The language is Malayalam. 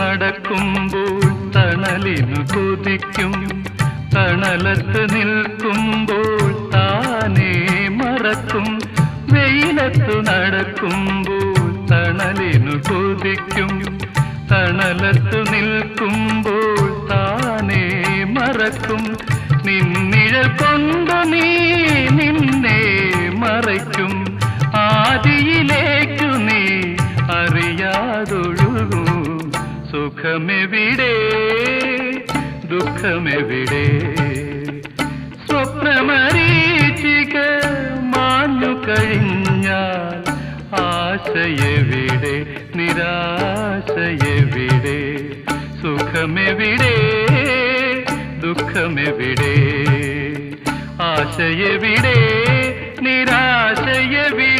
നടക്കുമ്പോൾ തണലിനു കൊതിക്കും, തണലത്ത് നിൽക്കുമ്പോൾ താനേ മറക്കും. വെയിലത്തു നടക്കുമ്പോൾ തണലിനു കൊതിക്കും, തണലത്തു നിൽക്കുമ്പോൾ താനേ മറക്കും. നിന്നിഴൽ കൊണ്ടു നീ നിന്നെ മറയ്ക്കും, ആദിയിലേക്കു നീ അറിയാതൊഴുകൂ. സുഖമെവിടെ ദുഃഖമെവിടെ, സ്വപ്നമരീചിക മാഞ്ഞു കഴിഞ്ഞാൽ ആശയെവിടെ നിരാശയെവിടെ. സുഖമെവിടെ ദുഃഖമെവിടെ, ആശയെവിടെ നിരാശയെവിടെ.